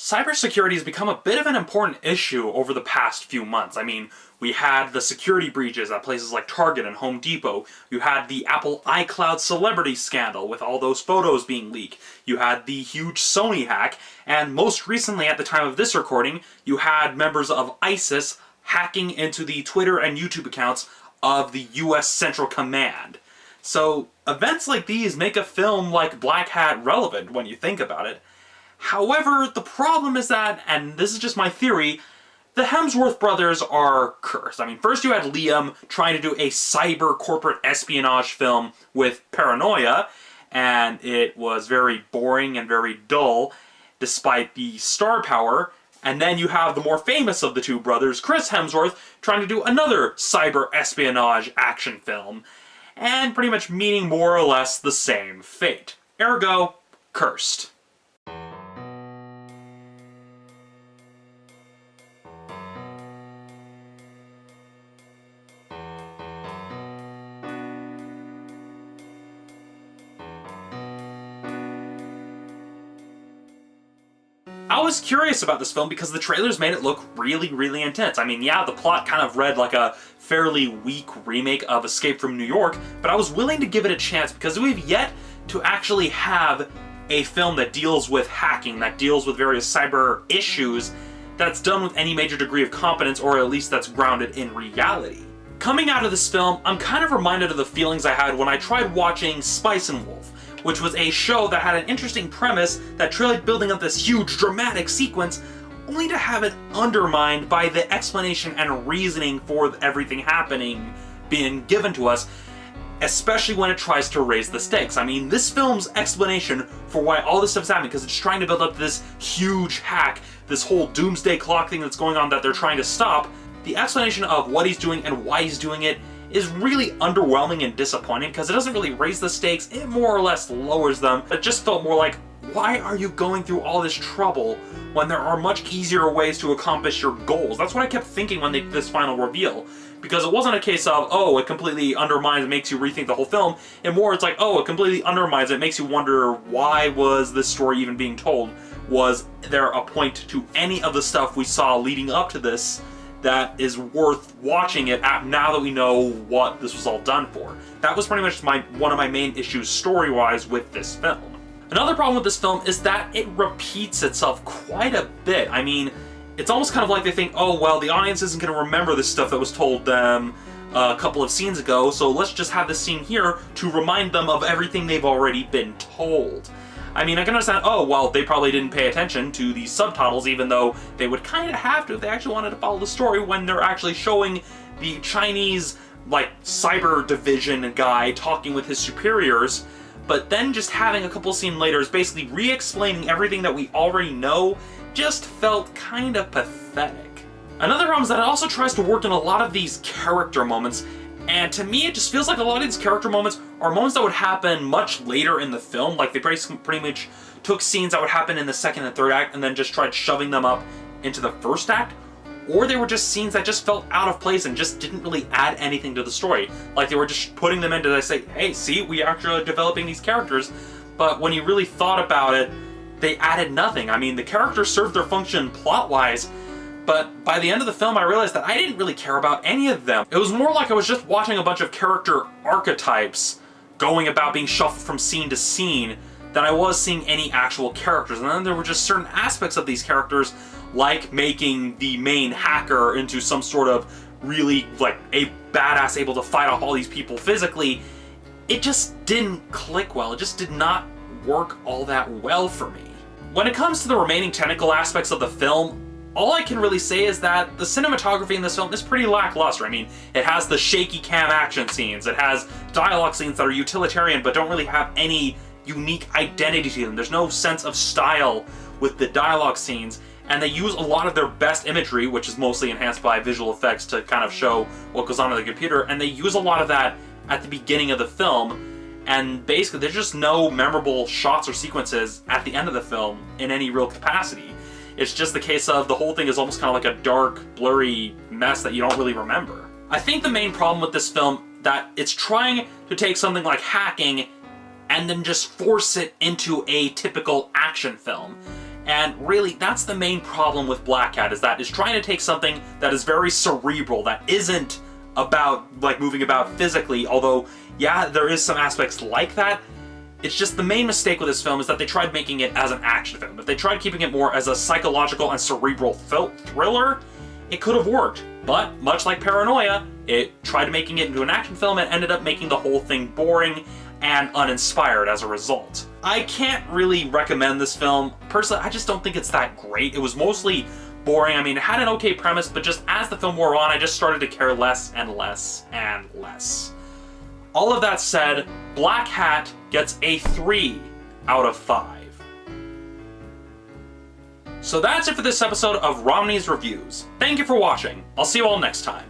Cybersecurity has become a bit of an important issue over the past few months. I mean, we had the security breaches at places like Target and Home Depot. You had the Apple iCloud celebrity scandal with all those photos being leaked. You had the huge Sony hack. And most recently, at the time of this recording, you had members of ISIS hacking into the Twitter and YouTube accounts of the US Central Command. So, events like these make a film like Blackhat relevant when you think about it. However, the problem is that, and this is just my theory, the Hemsworth brothers are cursed. I mean, first you had Liam trying to do a cyber corporate espionage film with Paranoia, and it was very boring and very dull, despite the star power. And then you have the more famous of the two brothers, Chris Hemsworth, trying to do another cyber espionage action film, and pretty much meeting more or less the same fate. Ergo, cursed. I was curious about this film because the trailers made it look really, really intense. I mean, yeah, the plot kind of read like a fairly weak remake of Escape from New York, but I was willing to give it a chance because we've yet to actually have a film that deals with hacking, that deals with various cyber issues, that's done with any major degree of competence, or at least that's grounded in reality. Coming out of this film, I'm kind of reminded of the feelings I had when I tried watching Spice and Wolf, which was a show that had an interesting premise that tried building up this huge dramatic sequence, only to have it undermined by the explanation and reasoning for everything happening being given to us, especially when it tries to raise the stakes. I mean, this film's explanation for why all this stuff's happening, because it's trying to build up this huge hack, this whole doomsday clock thing that's going on that they're trying to stop, the explanation of what he's doing and why he's doing it is really underwhelming and disappointing because it doesn't really raise the stakes, it more or less lowers them. It just felt more like, why are you going through all this trouble when there are much easier ways to accomplish your goals? That's what I kept thinking when they did this final reveal. Because it wasn't a case of, oh, it completely undermines, it makes you rethink the whole film, and more it's like, oh, it completely undermines, it makes you wonder, why was this story even being told? Was there a point to any of the stuff we saw leading up to this that is worth watching it now that we know what this was all done for? That was pretty much one of my main issues story-wise with this film. Another problem with this film is that it repeats itself quite a bit. I mean, it's almost kind of like they think, oh, well, the audience isn't going to remember this stuff that was told them a couple of scenes ago, so let's just have this scene here to remind them of everything they've already been told. I mean, I can understand, oh, well, they probably didn't pay attention to the subtitles, even though they would kind of have to if they actually wanted to follow the story when they're actually showing the Chinese, like, cyber division guy talking with his superiors, but then just having a couple scenes later is basically re-explaining everything that we already know just felt kind of pathetic. Another problem is that it also tries to work in a lot of these character moments, and to me it just feels like a lot of these character moments are moments that would happen much later in the film, like they pretty much took scenes that would happen in the second and third act and then just tried shoving them up into the first act, or they were just scenes that just felt out of place and just didn't really add anything to the story. Like they were just putting them into, they say, hey, see, we actually are developing these characters, but when you really thought about it, they added nothing. I mean, the characters served their function plot-wise, but by the end of the film I realized that I didn't really care about any of them. It was more like I was just watching a bunch of character archetypes going about being shuffled from scene to scene than I was seeing any actual characters. And then there were just certain aspects of these characters, like making the main hacker into some sort of really, like, a badass able to fight off all these people physically. It just didn't click well. It just did not work all that well for me. When it comes to the remaining technical aspects of the film, all I can really say is that the cinematography in this film is pretty lackluster. I mean, it has the shaky cam action scenes, it has dialogue scenes that are utilitarian but don't really have any unique identity to them. There's no sense of style with the dialogue scenes, and they use a lot of their best imagery, which is mostly enhanced by visual effects to kind of show what goes on in the computer, and they use a lot of that at the beginning of the film, and basically there's just no memorable shots or sequences at the end of the film in any real capacity. It's just the case of the whole thing is almost kind of like a dark, blurry mess that you don't really remember. I think the main problem with this film, that it's trying to take something like hacking and then just force it into a typical action film. And really, that's the main problem with Blackhat, is that it's trying to take something that is very cerebral, that isn't about, like, moving about physically, although, yeah, there is some aspects like that. It's just the main mistake with this film is that they tried making it as an action film. If they tried keeping it more as a psychological and cerebral thriller, it could have worked. But, much like Paranoia, it tried making it into an action film and ended up making the whole thing boring and uninspired as a result. I can't really recommend this film. Personally, I just don't think it's that great. It was mostly boring. I mean, it had an okay premise, but just as the film wore on, I just started to care less and less and less. All of that said, Blackhat gets a 3 out of 5. So that's it for this episode of Romney's Reviews. Thank you for watching. I'll see you all next time.